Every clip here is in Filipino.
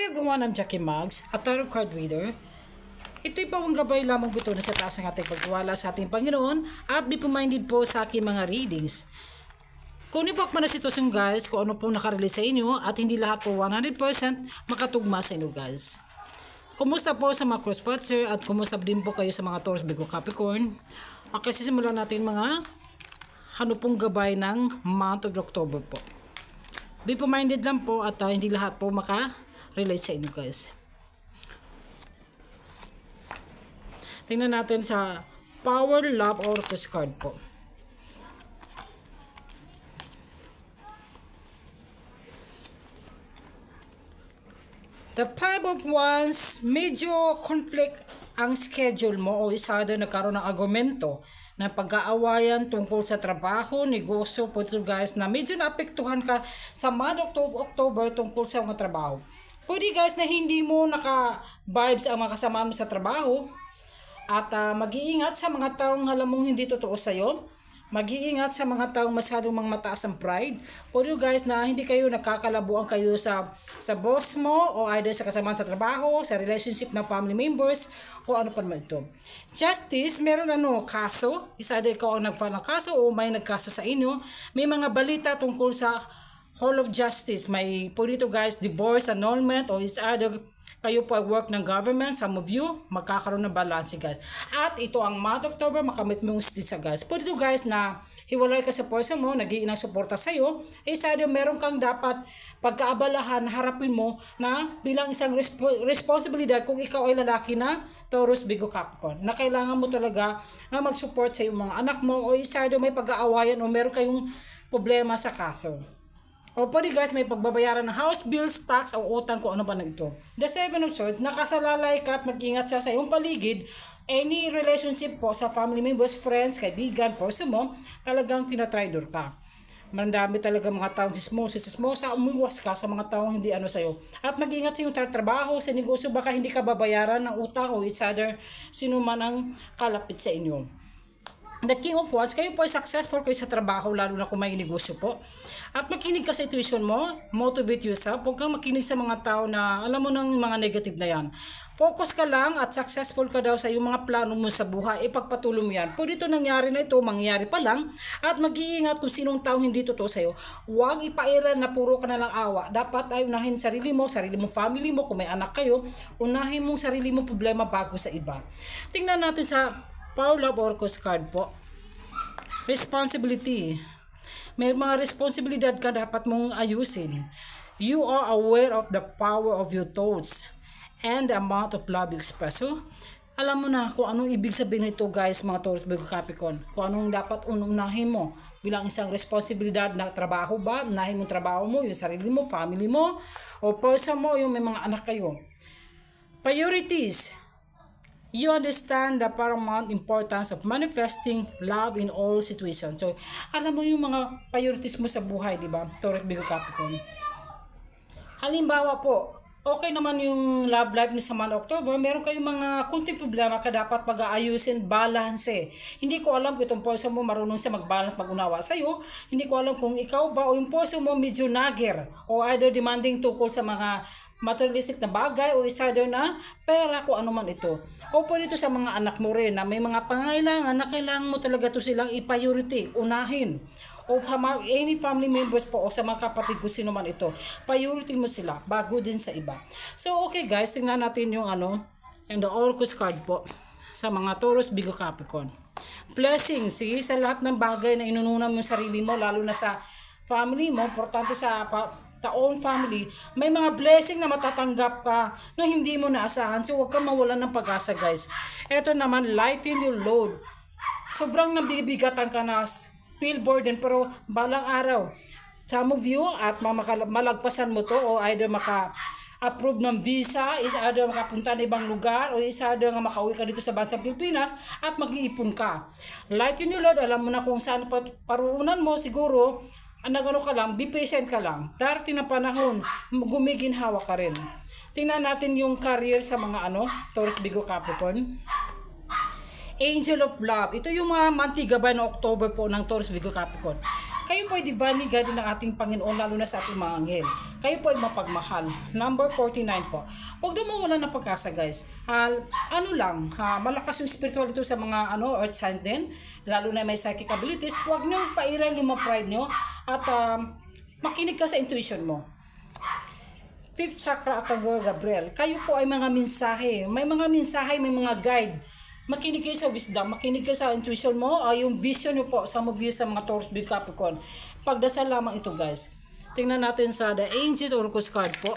Hi everyone, I'm Jackie Maggs, a tarot card reader. Ito'y pawang gabay lamang ito na sa taas ng ating pagtiwala sa ating Panginoon at be minded po sa aking mga readings. Kung ibak man na sitwasyon guys, kung ano pong nakarelate sa inyo at hindi lahat po 100% makatugma sa inyo guys. Kumusta po sa mga cross-patcher at kumusta din po kayo sa mga Taurus, Virgo, Capricorn. Okay, sisimulan natin mga hanupong gabay ng month of October po. Be minded lang po at hindi lahat po relate sa inyo guys. Tingnan natin sa Power, Love, or Oracle card po. The Five of Wands, medyo conflict ang schedule mo o isado nagkaroon ng argumento na pag-aawayan tungkol sa trabaho, negosyo po ito guys na medyo naapektuhan ka sa month October tungkol sa mga trabaho. Pwede guys na hindi mo naka-vibes ang mga kasama mo sa trabaho at mag-iingat sa mga taong alam mong hindi totoo sa'yo. Mag-iingat sa mga taong masyadong mataas ang pride. Pwede guys na hindi kayo nakakalabuan kayo sa boss mo o either sa kasama sa trabaho, sa relationship ng family members o ano pa naman ito. Justice, meron kaso. Isa either ikaw ang nag-file ng kaso o may nagkaso sa inyo. May mga balita tungkol sa Hall of Justice. May po dito guys, divorce, annulment, o it's either kayo po ay work ng government, some of you, magkakaroon ng balance guys. At ito ang month of October, makamit mo yung stitch guys. Po dito guys na hiwalay ka sa person mo, nag-iinang suporta sa'yo, it's either meron kang dapat pagkaabalahan, harapin mo na bilang isang responsibilidad kung ikaw ay lalaki na Taurus, Virgo, Capricorn. Na kailangan mo talaga na mag-support sa iyong mga anak mo o it's either may pag-aawayan o meron kayong problema sa kaso. O pwede guys, may pagbabayaran ng house bills, tax, o utang kung ano ba na ito. The Seven of Swords, nakasalalay ka at mag-ingat siya sa iyong paligid. Any relationship po sa family members, friends, kaibigan, person mo, talagang tinatridor ka. Marami talaga mga taong sismosa, umiwas ka sa mga taong hindi sa'yo. At mag-ingat sa iyong trabaho, sa negosyo, baka hindi ka babayaran ng utang o each other, sino man ang kalapit sa inyo. The King of Wands, kayo po ay successful kayo sa trabaho, lalo na kung may negosyo po. At makinig ka sa intuition mo, motivate yourself, huwag kang makinig sa mga tao na alam mo ng mga negative na yan. Focus ka lang at successful ka daw sa iyong mga plano mo sa buhay, ipagpatuloy mo yan. Pwede ito nangyari na ito, mangyari pa lang, at mag-iingat kung sinong tao hindi totoo sa iyo. Huwag ipairal na puro ka na lang awa. Dapat ay unahin sarili mo, family mo, kung may anak kayo, unahin mo sarili mo problema bago sa iba. Tingnan natin sa Power, Love, Oracle card po. Responsibility. May mga responsibilidad ka dapat mong ayusin. You are aware of the power of your thoughts and the amount of love you express. So, alam mo na kung anong ibig sabihin nito guys, mga Taurus, Virgo, Capricorn. Kung anong dapat unahin mo bilang isang responsibilidad na trabaho ba? Unahin mo trabaho mo, yung sarili mo, family mo, o person mo, yung may mga anak kayo. Priorities. You understand the paramount importance of manifesting love in all situations. So, alam mo yung mga priorities mo sa buhay, di ba? Taurus, Virgo, Capricorn. Halimbawa po, okay naman yung love life niyo sa month October, meron kayong mga kunting problema ka dapat pag-aayusin, balance. Hindi ko alam kung itong person mo marunong siya mag-balance, mag-unawa sa'yo. Hindi ko alam kung ikaw ba o yung person mo medyo nagger o either demanding tukol sa mga materialistic na bagay o isa daw na pera kung ano man ito. O pwede ito sa mga anak mo rin na may mga pangailangan na kailangan mo talaga ito silang i-priority, unahin. O any family members po o sa mga kapatid ko sino man ito, priority mo sila bago din sa iba. So okay guys, tingnan natin yung the Oracle card po sa mga Taurus, Virgo, Capricorn. Blessing, sige, sa lahat ng bagay na inununan mo sarili mo, lalo na sa family mo, importante sa taong family, may mga blessing na matatanggap ka na hindi mo naasahan. So, huwag kang mawalan ng pag-asa, guys. Ito naman, lighten your load. Sobrang nabibigatan ka na, feel burden, pero balang araw, some of you, at malagpasan mo to, o either maka-approve ng visa, is either makapunta na ibang lugar, o is either nga makauwi ka dito sa bansang Pilipinas, at mag-iipon ka. Lighten your load, alam mo na kung saan paruunan mo, siguro, ka lang, be patient ka lang. Darating na panahon, gumiginhawa ka rin. Tingnan natin yung career sa mga Taurus, Virgo, Capricorn. Angel of Love. Ito yung mga mantigabay na October po ng Taurus, Virgo, Capricorn. Kayo po ay divinely guided ng ating Panginoon, lalo na sa ating mga anghel. Kayo po ay mapagmahal. Number 49 po. Huwag daw mawala ng pag-asa, guys. Malakas yung spirituality sa mga earth sign din, lalo na may psychic abilities. Huwag nyo pairan yung mga pride nyo at makinig ka sa intuition mo. Fifth chakra, Archangel Gabriel. Kayo po ay mga mensahe. May mga mensahe, may mga guide. Makinig kayo sa wisdom, makinig kayo sa intuition mo, yung vision nyo po, some of you sa mga Taurus, Big Capricorn. Pagdasal lamang ito, guys. Tingnan natin sa The Angels Oracle card po.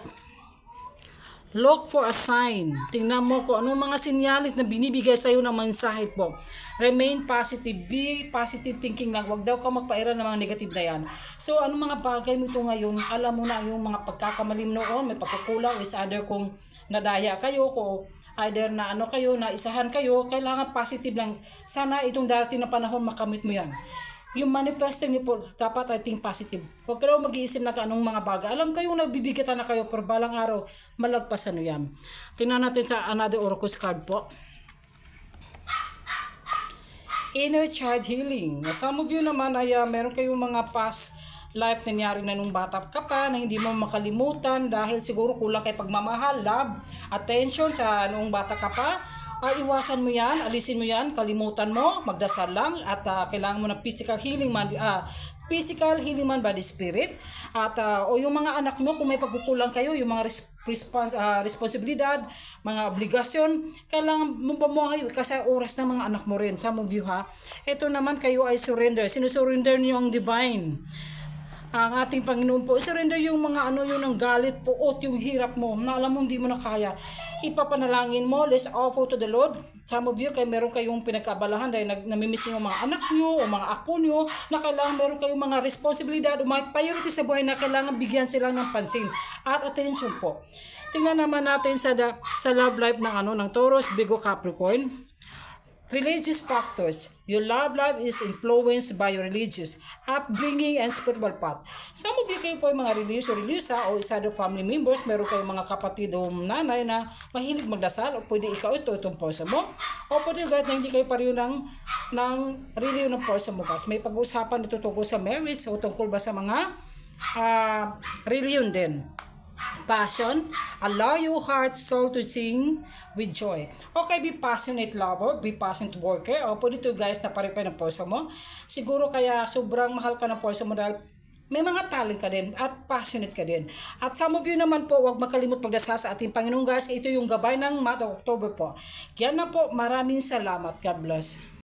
Look for a sign. Tingnan mo kung anong mga sinyalis na binibigay sa iyo ng mensahe po. Remain positive. Be positive thinking lang. Huwag daw ka magpairan ng mga negative na yan. So, anong mga bagay mo ito ngayon? Alam mo na yung mga pagkakamalim noon, may pagkukulang, is either kung nadaya kayo, kung either na naisahan kayo, kailangan positive lang. Sana itong darating na panahon makamit mo yan. Yung manifesting niyo po, dapat I think positive. Huwag ka daw mag-iisip na anong mga bagay. Alam kayong nagbibigatan na kayo, pero balang araw, malagpasan nyo yan. Tingnan natin sa another oracle card po. Inner child healing. Some of you naman ay meron kayong mga past life nangyari na nung bata ka pa na hindi mo makalimutan dahil siguro kulang kay pagmamahal, love, attention sa nung bata ka pa. Iwasan mo yan, alisin mo yan, kalimutan mo, magdasal lang at kailangan mo ng physical healing man by the spirit at o yung mga anak mo kung may pagkukulang kayo, yung mga responsibilidad, mga obligasyon, kailangan mo bamuhay kasi oras ng mga anak mo rin. Some of you ito naman kayo ay surrender, sinusurrender niyo ang divine. Ang ating Panginoon po, surrender yung mga yun ang galit, puot, yung hirap mo, na alam mo hindi mo na kaya. Ipapanalangin mo, let's offer to the Lord. Some of you, meron kayong pinagkabalahan dahil namimiss yung mga anak nyo o mga apo nyo, na kailangan meron kayong mga responsibilidad o mga priority sa buhay na kailangan bigyan sila ng pansin at attention po. Tingnan naman natin sa love life ng Taurus, Virgo, Capricorn. Religious factors. Your love life is influenced by your religious upbringing and spiritual path. Some of you kayo po ay mga religious o isa family members. Meron kayong mga kapatid o nanay na mahilig magdasal o pwede ikaw itong porsa mo. O pwede kahit na hindi kayo pareho ng religion ng porsa mo. Kasi may pag-uusapan ito tungkol sa marriage o tungkol ba sa mga religion din. Passion, allow your heart, soul to sing with joy. Okay, be passionate lover, be passionate worker. O po dito guys, na pareho kayo ng porsa mo. Siguro kaya sobrang mahal ka ng porsa mo dahil may mga talent ka din at passionate ka din. At some of you naman po, huwag makalimot pagdasal sa ating Panginoon guys. Ito yung gabay ng month of October po. Yan na po, maraming salamat. God bless.